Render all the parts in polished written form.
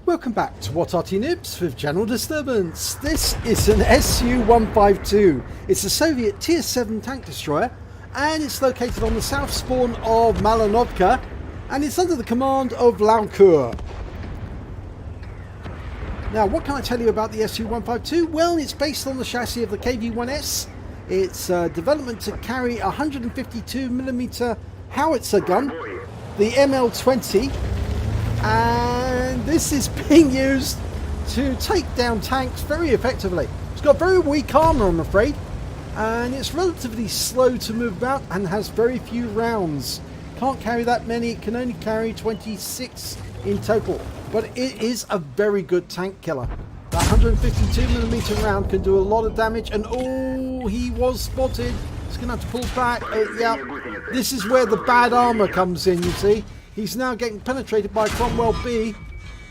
Welcome back to What Arty Noobs with General Disturbance. This is an SU-152. It's a Soviet Tier 7 tank destroyer and it's located on the south spawn of Malinovka and it's under the command of laukur. Now what can I tell you about the SU-152? Well, it's based on the chassis of the KV-1S. It's development to carry a 152mm howitzer gun, the ML-20. And this is being used to take down tanks very effectively. It's got very weak armor, I'm afraid, and it's relatively slow to move about and has very few rounds. Can't carry that many, it can only carry 26 in total, but it is a very good tank killer. That 152mm round can do a lot of damage, and oh, he was spotted. He's gonna have to pull back. Yeah, this is where the bad armor comes in, you see. He's now getting penetrated by Cromwell B,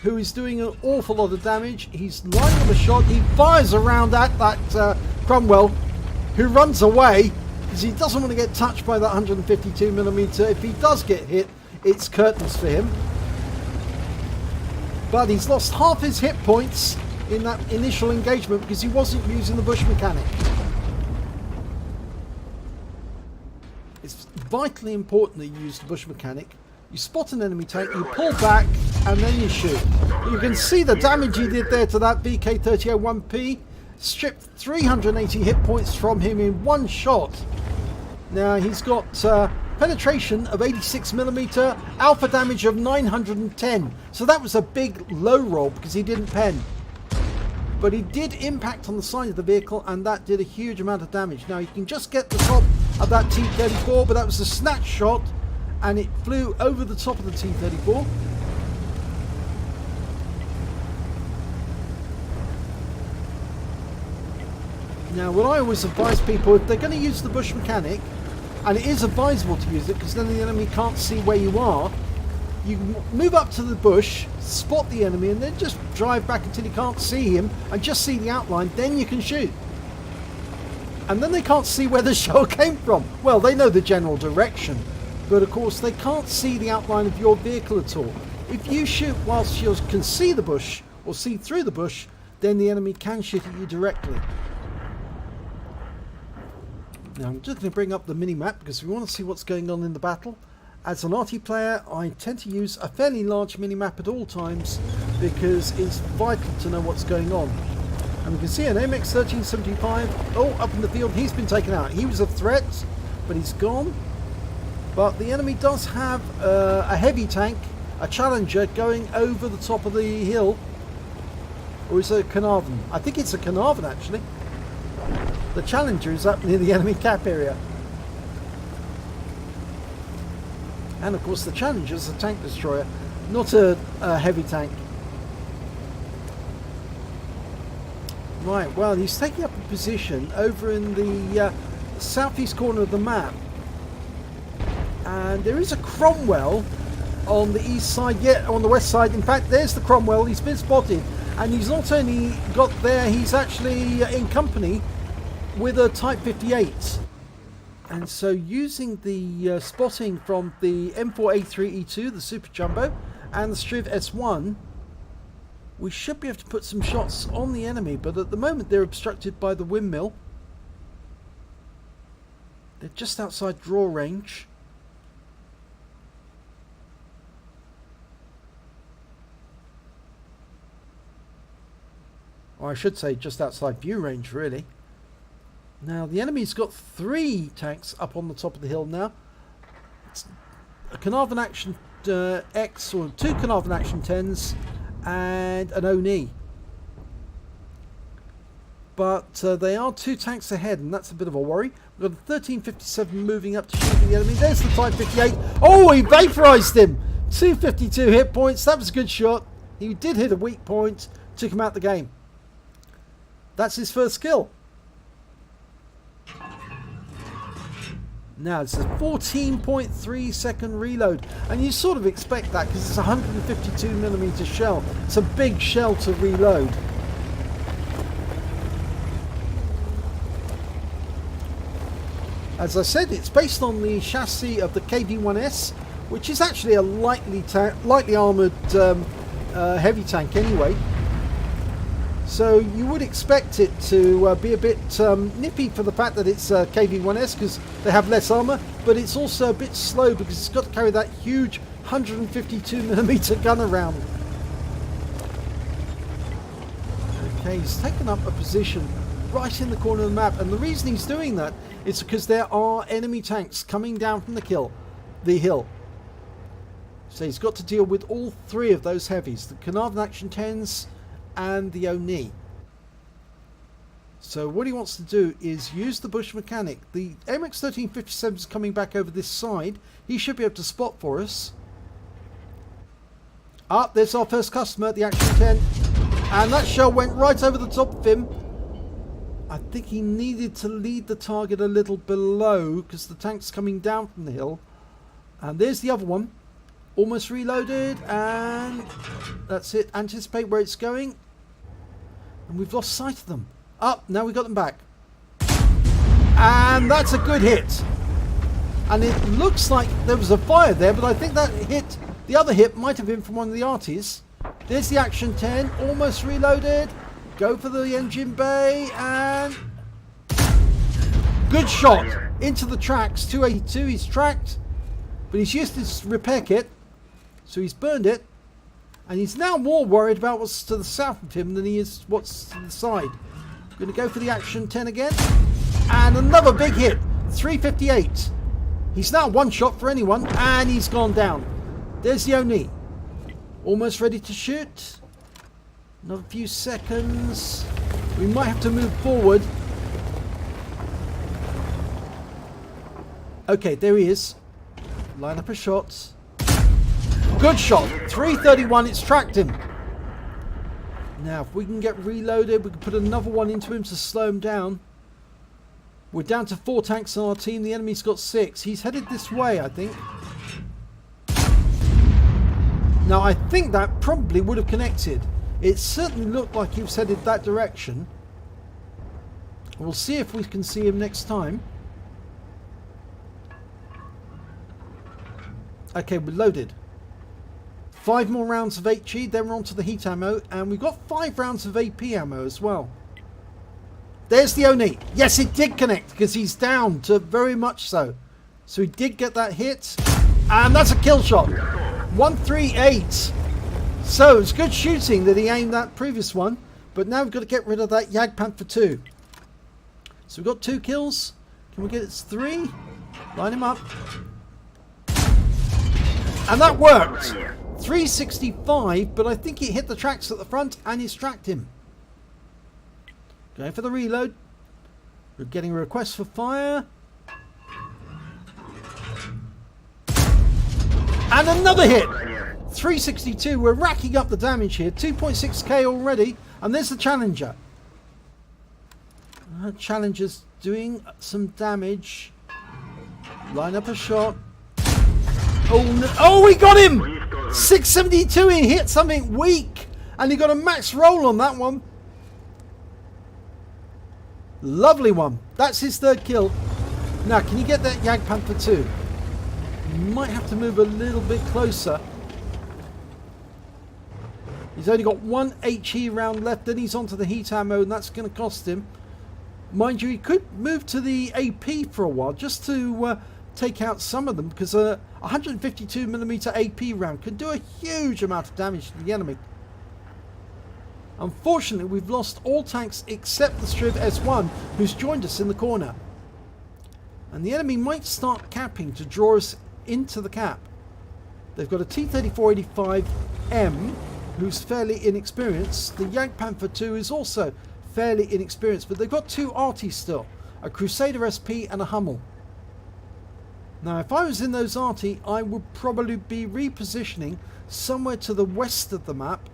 who is doing an awful lot of damage. He's lining up a shot. He fires around at that Cromwell, who runs away because he doesn't want to get touched by that 152mm. If he does get hit, it's curtains for him. But he's lost half his hit points in that initial engagement because he wasn't using the bush mechanic. It's vitally important that you use the bush mechanic. You spot an enemy tank, you pull back, and then you shoot. You can see the damage he did there to that VK3001P. Stripped 380 hit points from him in one shot. Now he's got penetration of 86mm, alpha damage of 910. So that was a big low roll because he didn't pen. But he did impact on the side of the vehicle, and that did a huge amount of damage. Now you can just get the top of that T-34, but that was a snatch shot. And it flew over the top of the T-34. Now what I always advise people, if they're going to use the bush mechanic, and it is advisable to use it because then the enemy can't see where you are, you move up to the bush, spot the enemy, and then just drive back until you can't see him and just see the outline, then you can shoot. And then they can't see where the shell came from. Well, they know the general direction, but of course they can't see the outline of your vehicle at all. If you shoot whilst you can see the bush or see through the bush, then the enemy can shoot at you directly. Now I'm just going to bring up the mini-map because we want to see what's going on in the battle. As an Arty player, I tend to use a fairly large mini-map at all times because it's vital to know what's going on. And we can see an MX-1375, oh, up in the field. He's been taken out. He was a threat, but he's gone. But the enemy does have a heavy tank, a Challenger, going over the top of the hill. Or is it a Carnarvon? I think it's a Carnarvon, actually. The Challenger is up near the enemy cap area. And of course the Challenger is a tank destroyer, not a heavy tank. Right, well, he's taking up a position over in the southeast corner of the map. And there is a Cromwell on the east side, yet on the west side. In fact, there's the Cromwell. He's been spotted, and he's not only got there, he's actually in company with a Type 58. And so using the spotting from the M4A3E2, the Super Jumbo, and the Striv S1, we should be able to put some shots on the enemy, but at the moment they're obstructed by the windmill. They're just outside draw range. Or I should say just outside view range, really. Now the enemy's got 3 tanks up on the top of the hill now. It's a Carnarvon Action X, or 2 Carnarvon Action 10s and an Oni. But they are 2 tanks ahead, and that's a bit of a worry. We've got a 1357 moving up to shoot the enemy. There's the Type 58. Oh, he vaporized him! 252 hit points. That was a good shot. He did hit a weak point, took him out the game. That's his first kill. Now it's a 14.3 second reload, and you sort of expect that because it's a 152mm shell. It's a big shell to reload. As I said, it's based on the chassis of the KV-1S, which is actually a lightly armoured heavy tank anyway. So you would expect it to be a bit nippy for the fact that it's KV-1S because they have less armour, but it's also a bit slow because it's got to carry that huge 152mm gun around. Okay, he's taken up a position right in the corner of the map, and the reason he's doing that is because there are enemy tanks coming down from the hill. So he's got to deal with all three of those heavies, the Carnarvon Action 10s and the Oni. So what he wants to do is use the Bush Mechanic. The MX 1357 is coming back over this side. He should be able to spot for us. Ah, there's our first customer, the Action 10. And that shell went right over the top of him. I think he needed to lead the target a little below because the tank's coming down from the hill. And there's the other one. Almost reloaded, and that's it. Anticipate where it's going. And we've lost sight of them. Up, now we got them back. And that's a good hit. And it looks like there was a fire there, but I think that hit, the other hit might have been from one of the Artys. There's the Action 10, almost reloaded. Go for the engine bay, and good shot into the tracks. 282, he's tracked, but he's used his repair kit, so he's burned it. And he's now more worried about what's to the south of him than he is what's to the side. Going to go for the Action 10 again. And another big hit. 358. He's now one shot for anyone. And he's gone down. There's the Oni. Almost ready to shoot. Another few seconds. We might have to move forward. Okay, there he is. Line up a shot. Good shot. 331. It's tracked him. Now, if we can get reloaded, we can put another one into him to slow him down. We're down to 4 tanks on our team. The enemy's got 6. He's headed this way, I think. Now, I think that probably would have connected. It certainly looked like he was headed that direction. We'll see if we can see him next time. Okay, we're loaded. 5 more rounds of HE, then we're on to the heat ammo, and we've got 5 rounds of AP ammo as well. There's the Oni. Yes, it did connect because he's down to very much so. So he did get that hit, and that's a kill shot. 138. So it's good shooting that he aimed that previous one, but now we've got to get rid of that Jagdpanther 2. So we've got 2 kills. Can we get it 3? Line him up. And that worked. 365, but I think it hit the tracks at the front and it's tracked him. Going for the reload. We're getting a request for fire. And another hit. 362. We're racking up the damage here. 2.6k already. And there's the Challenger. Challenger's doing some damage. Line up a shot. Oh, no. Oh, we got him! 672, he hit something weak. And he got a max roll on that one. Lovely one. That's his 3rd kill. Now, can you get that Jagdpanther 2? You might have to move a little bit closer. He's only got 1 HE round left. Then he's onto the heat ammo, and that's going to cost him. Mind you, he could move to the AP for a while, just to take out some of them, because a 152mm AP round can do a huge amount of damage to the enemy. Unfortunately, we've lost all tanks except the Striv S1, who's joined us in the corner. And the enemy might start capping to draw us into the cap. They've got a T-3485M, who's fairly inexperienced. The Jagdpanther 2 is also fairly inexperienced, but they've got 2 Artys still, a Crusader SP and a Hummel. Now, if I was in those Arty, I would probably be repositioning somewhere to the west of the map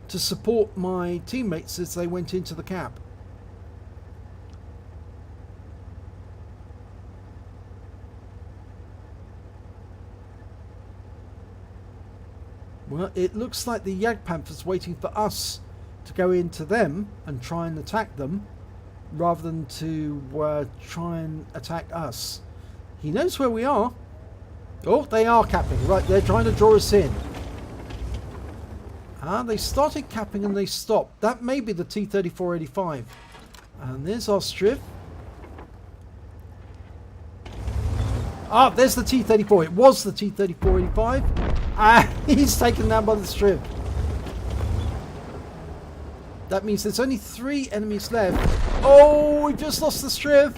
to support my teammates as they went into the cap. Well, it looks like the Jagdpanther's waiting for us to go into them and try and attack them, rather than to try and attack us. He knows where we are. Oh, they are capping. Right, they're trying to draw us in. They started capping and they stopped. That may be the T-3485. And there's our strip. There's the T-34. It was the T-3485. He's taken down by the strip. That means there's only 3 enemies left. Oh, we just lost the strip.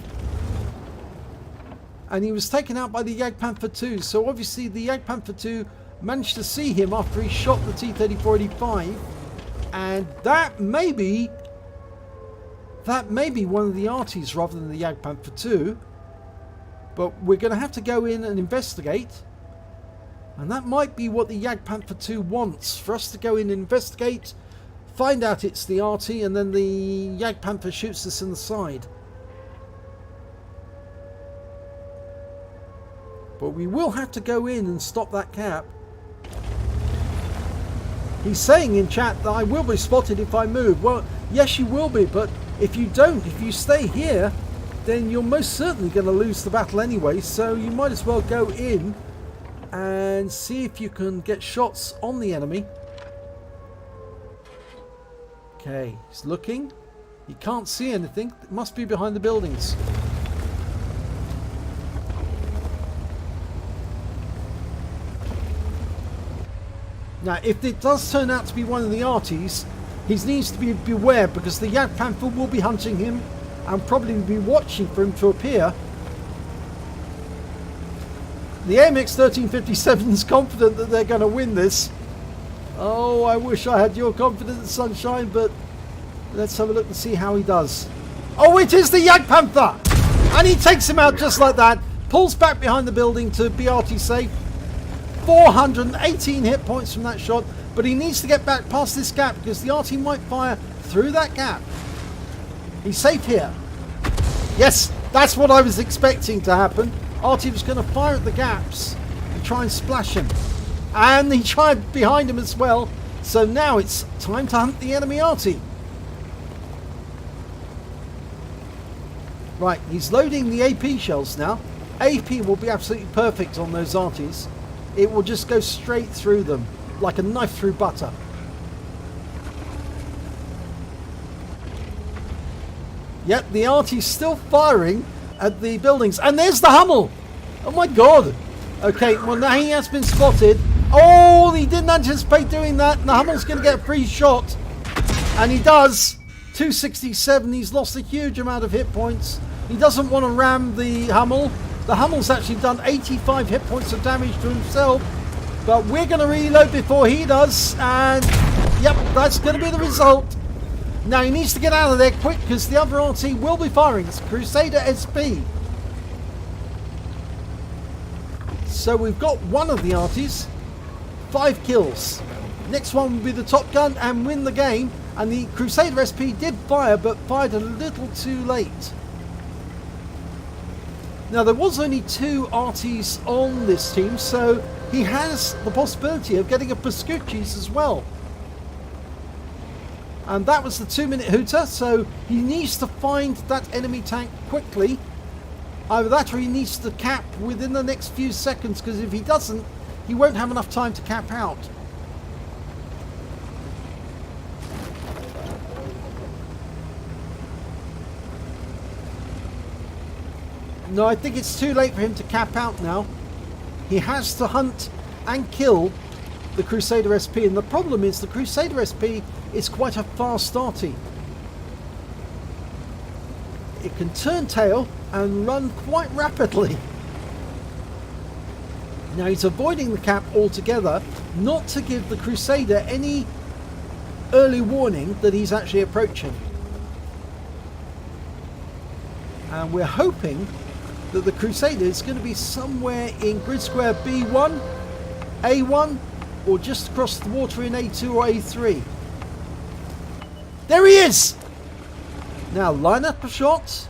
And he was taken out by the Jagdpanther 2. So obviously the Jagdpanther 2 managed to see him after he shot the T-3485. And that may be one of the Artys rather than the Jagdpanther 2. But we're going to have to go in and investigate. And that might be what the Jagdpanther 2 wants. For us to go in and investigate, find out it's the Arty, and then the Jagdpanther shoots us in the side. But we will have to go in and stop that cap. He's saying in chat that I will be spotted if I move. Well, yes you will be, but if you don't, if you stay here, then you're most certainly going to lose the battle anyway, so you might as well go in and see if you can get shots on the enemy. Okay, he's looking. He can't see anything. It must be behind the buildings. Now, if it does turn out to be one of the Artys, he needs to be beware, because the Jagdpanther will be hunting him and probably be watching for him to appear. The AMX 1357 is confident that they're going to win this. Oh, I wish I had your confidence, Sunshine, but let's have a look and see how he does. Oh, it is the Jagdpanther! And he takes him out just like that. Pulls back behind the building to be Arty safe. 418 hit points from that shot, but he needs to get back past this gap because the Arty might fire through that gap. He's safe here. Yes, that's what I was expecting to happen. Arty was going to fire at the gaps and try and splash him. And he tried behind him as well. So now it's time to hunt the enemy Arty. Right, he's loading the AP shells now. AP will be absolutely perfect on those Artys. It will just go straight through them like a knife through butter. Yep, the Arty's still firing at the buildings. And there's the Hummel! Oh my god! Okay, well now he has been spotted. Oh, he didn't anticipate doing that. And the Hummel's going to get a free shot. And he does. 267. He's lost a huge amount of hit points. He doesn't want to ram the Hummel. The Hummel's actually done 85 hit points of damage to himself. But we're going to reload before he does. And, yep, that's going to be the result. Now he needs to get out of there quick because the other Arty will be firing. It's Crusader SP. So we've got one of the Artys. 5 kills. Next one will be the Top Gun and win the game. And the Crusader SP did fire, but fired a little too late. Now there was only 2 Artys on this team, so he has the possibility of getting a Pascucci's as well. And that was the 2-minute hooter, so he needs to find that enemy tank quickly. Either that or he needs to cap within the next few seconds, because if he doesn't, he won't have enough time to cap out. No, I think it's too late for him to cap out now. He has to hunt and kill the Crusader SP, and the problem is the Crusader SP is quite a fast Arty. It can turn tail and run quite rapidly. Now he's avoiding the cap altogether, not to give the Crusader any early warning that he's actually approaching. And we're hoping that the Crusader is going to be somewhere in grid square B1, A1, or just across the water in A2 or A3. There he is! Now line up a shot.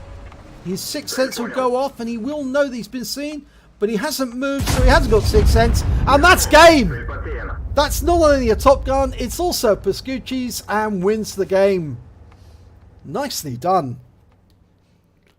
His sixth sense will go off and he will know that he's been seen, but he hasn't moved, so he hasn't got sixth sense, and that's game! That's not only a Top Gun, it's also Pascucci's and wins the game. Nicely done.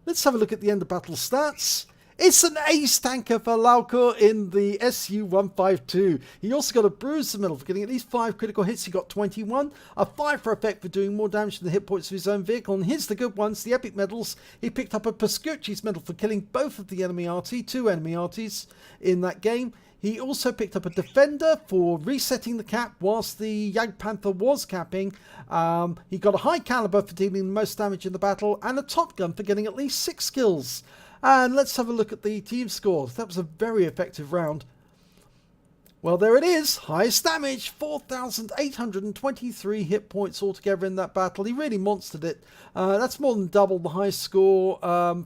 Let's have a look at the end of battle stats. It's an ace tanker for laukur in the SU-152. He also got a bruiser medal for getting at least 5 critical hits. He got 21, a 5 for effect for doing more damage than the hit points of his own vehicle. And here's the good ones, the epic medals. He picked up a Pascucci's medal for killing both of the enemy Arty, 2 enemy Artys in that game. He also picked up a Defender for resetting the cap whilst the Jagdpanther was capping. He got a High Caliber for dealing the most damage in the battle, and a Top Gun for getting at least 6 kills. And let's have a look at the team scores. That was a very effective round. Well, there it is. Highest damage, 4,823 hit points altogether in that battle. He really monstered it. That's more than double the highest score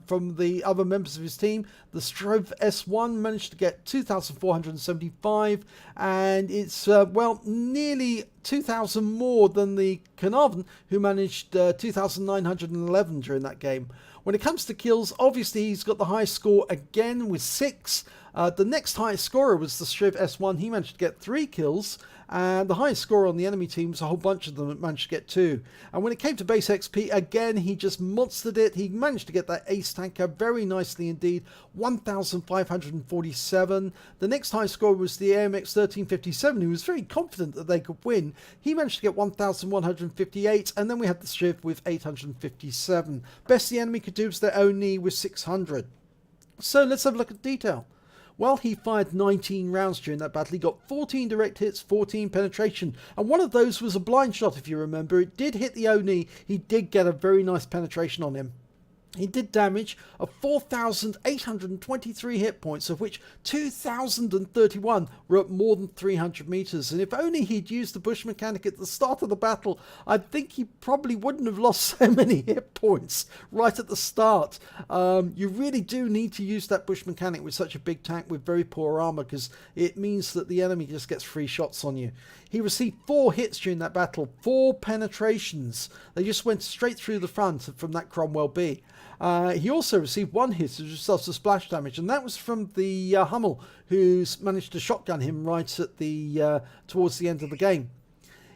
from the other members of his team. The Strove S1 managed to get 2,475, and it's, well, nearly 2,000 more than the Carnarvon, who managed 2,911 during that game. When it comes to kills, obviously he's got the highest score again with 6. The next highest scorer was the Striv S1. He managed to get 3 kills. And the highest scorer on the enemy team was a whole bunch of them that managed to get 2. And when it came to base XP, again, he just monstered it. He managed to get that ace tanker very nicely indeed. 1,547. The next highest scorer was the AMX 1357, who was very confident that they could win. He managed to get 1,158. And then we had the Striv with 857. Best the enemy could do was their Oni with 600. So let's have a look at detail. Well, he fired 19 rounds during that battle. He got 14 direct hits, 14 penetration. And one of those was a blind shot, if you remember. It did hit the Oni. He did get a very nice penetration on him. He did damage of 4,823 hit points, of which 2,031 were at more than 300 meters. And if only he'd used the bush mechanic at the start of the battle, I think he probably wouldn't have lost so many hit points right at the start. You really do need to use that bush mechanic with such a big tank with very poor armor, because it means that the enemy just gets free shots on you. He received 4 hits during that battle, 4 penetrations. They just went straight through the front from that Cromwell B. He also received 1 hit as a result of splash damage, and that was from the Hummel, who's managed to shotgun him right at the towards the end of the game.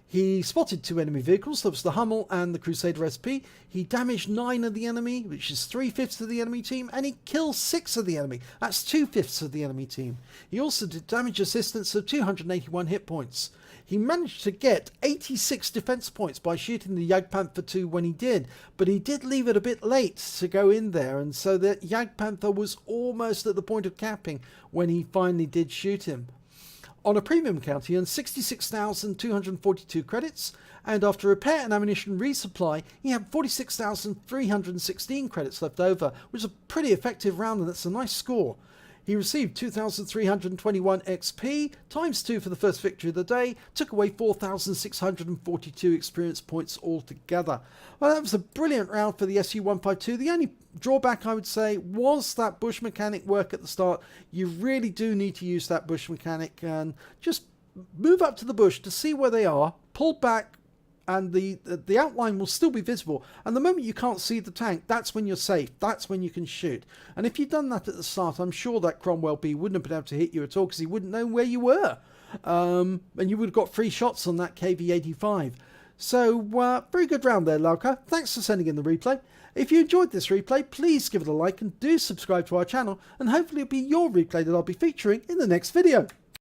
He spotted 2 enemy vehicles. That was the Hummel and the Crusader SP. He damaged 9 of the enemy, which is 3/5 of the enemy team, and he killed 6 of the enemy. That's 2/5 of the enemy team. He also did damage assistance of 281 hit points. He managed to get 86 defense points by shooting the Jagdpanther 2 when he did, but he did leave it a bit late to go in there, and so the Jagdpanther was almost at the point of capping when he finally did shoot him. On a premium account, he earned 66,242 credits, and after repair and ammunition resupply, he had 46,316 credits left over, which is a pretty effective round, and that's a nice score. He received 2,321 XP, times 2 for the first victory of the day, took away 4,642 experience points altogether. Well, that was a brilliant round for the SU-152. The only drawback, I would say, was that bush mechanic work at the start. You really do need to use that bush mechanic and just move up to the bush to see where they are, pull back, and the outline will still be visible. And the moment you can't see the tank, that's when you're safe. That's when you can shoot. And if you'd done that at the start, I'm sure that Cromwell B wouldn't have been able to hit you at all, because he wouldn't know where you were. And you would have got free shots on that KV-85. So, very good round there, laukur. Thanks for sending in the replay. If you enjoyed this replay, please give it a like and do subscribe to our channel. And hopefully it'll be your replay that I'll be featuring in the next video.